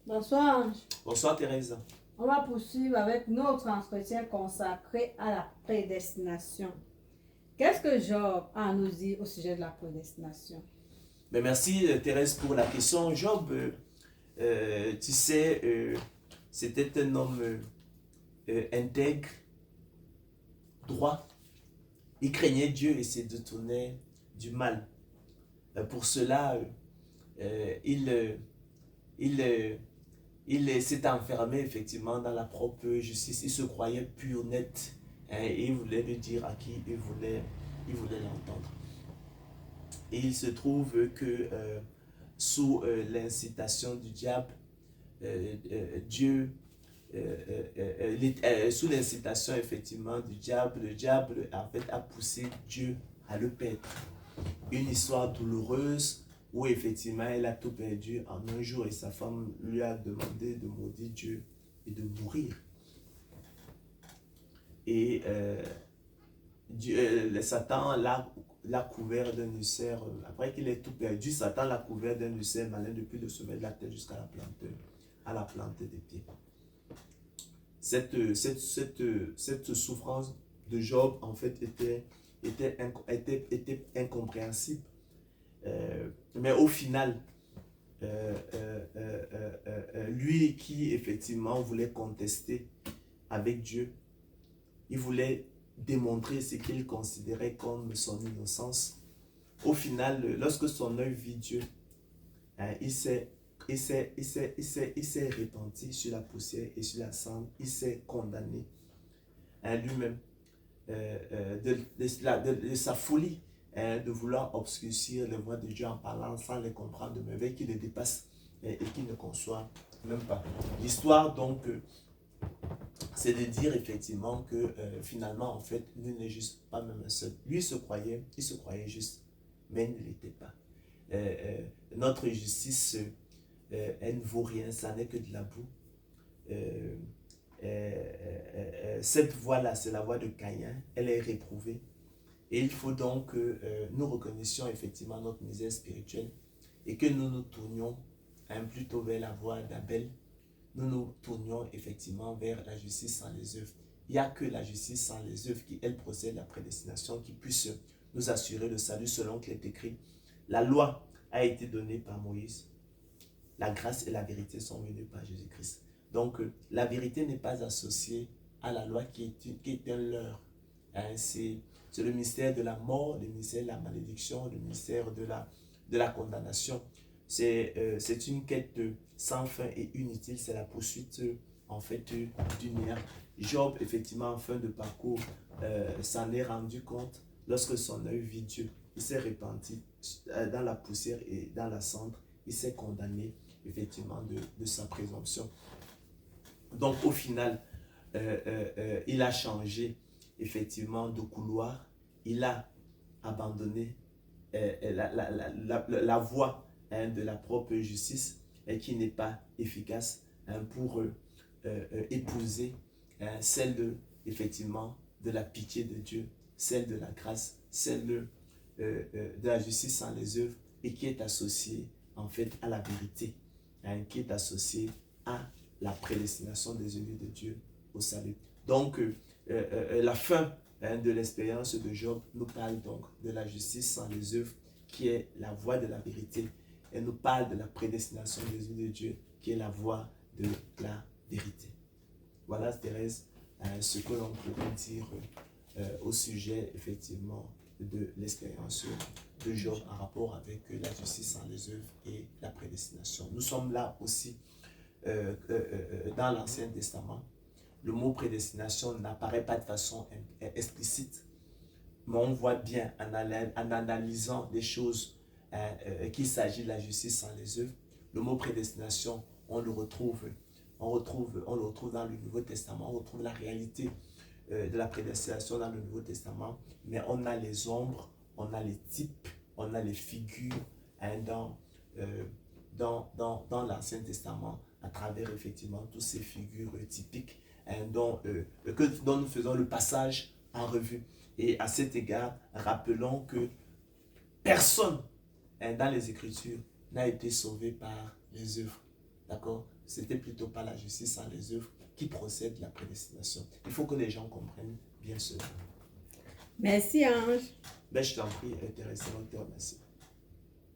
Bonsoir Ange. Bonsoir Thérèse. On va poursuivre avec notre entretien consacré à la prédestination. Qu'est-ce que Job a à nous dire au sujet de la prédestination? Ben merci Thérèse pour la question. Job, tu sais, c'était un homme intègre, droit. Il craignait Dieu et se détournait du mal. Pour cela, il s'est enfermé effectivement dans la propre justice. Il se croyait pur, net, hein, et il voulait le dire à qui il voulait l'entendre. Et il se trouve que sous l'incitation du diable, Dieu, sous l'incitation effectivement du diable, le diable en fait a poussé Dieu à le perdre. Une histoire douloureuse où effectivement il a tout perdu en un jour et sa femme lui a demandé de maudire Dieu et de mourir. Et Satan l'a couvert d'un ulcère. Après qu'il ait tout perdu, Satan l'a couvert d'un ulcère malin depuis le sommet de la tête jusqu'à la plante des pieds. Cette souffrance de Job en fait était incompréhensible. Mais au final, lui qui effectivement voulait contester avec Dieu, il voulait démontrer ce qu'il considérait comme son innocence. Au final, lorsque son œil vit Dieu, hein, il s'est repenti sur la poussière et sur la cendre. Il s'est condamné à lui-même de sa folie, hein, de vouloir obscurcir les voies de Dieu en parlant sans les comprendre, de merveilles qui les dépassent et qui ne conçoit même pas. L'histoire donc, c'est de dire effectivement que finalement en fait, lui n'est juste pas même un seul. Lui il se croyait juste, mais il ne l'était pas. Notre justice, elle ne vaut rien, ça n'est que de la boue. Cette voie-là, c'est la voie de Caïn, elle est réprouvée. Et il faut donc que nous reconnaissions effectivement notre misère spirituelle et que nous nous tournions plutôt vers la voie d'Abel. Nous nous tournions effectivement vers la justice sans les œuvres. Il n'y a que la justice sans les œuvres qui, elle, procède de la prédestination, qui puisse nous assurer le salut selon qu'il est écrit. La loi a été donnée par Moïse. La grâce et la vérité sont venues par Jésus-Christ. Donc, la vérité n'est pas associée à la loi qui est un leurre. Hein, c'est le mystère de la mort, le mystère de la malédiction, le mystère de la condamnation. C'est une quête sans fin et inutile. C'est la poursuite, en fait, du néant. Job, effectivement, en fin de parcours, s'en est rendu compte lorsque son œil vit Dieu. Il s'est repenti dans la poussière et dans la cendre. Il s'est condamné, effectivement, de sa présomption. Donc, au final, il a changé, effectivement, de couloir. Il a abandonné la voie, hein, de la propre justice, qui n'est pas efficace, hein, pour épouser, hein, celle effectivement de la pitié de Dieu, celle de la grâce, celle de la justice sans les œuvres, et qui est associée en fait à la vérité, hein, qui est associée à la prédestination des élus de Dieu au salut. Donc la fin, hein, de l'expérience de Job nous parle donc de la justice sans les œuvres, qui est la voie de la vérité. Elle nous parle de la prédestination des élus de Dieu, qui est la voie de la vérité. Voilà, Thérèse, ce que l'on peut dire au sujet effectivement de l'expérience de Job en rapport avec la justice sans les œuvres et la prédestination. Nous sommes là aussi dans l'Ancien Testament. Le mot prédestination n'apparaît pas de façon explicite, mais on voit bien en analysant les choses qu'il s'agit de la justice sans les œuvres. Le mot prédestination, on le retrouve dans le Nouveau Testament. On retrouve la réalité de la prédestination dans le Nouveau Testament, mais on a les ombres, on a les types, on a les figures, hein, dans l'Ancien Testament, à travers effectivement toutes ces figures typiques, hein, dont nous faisons le passage en revue. Et à cet égard, rappelons que personne, hein, dans les Écritures n'a été sauvé par les œuvres. D'accord? c'était plutôt pas la justice sans les œuvres qui procède de la prédestination. Il faut que les gens comprennent bien cela. Merci, Ange. Ben, je t'en prie, intéressant, te remercie.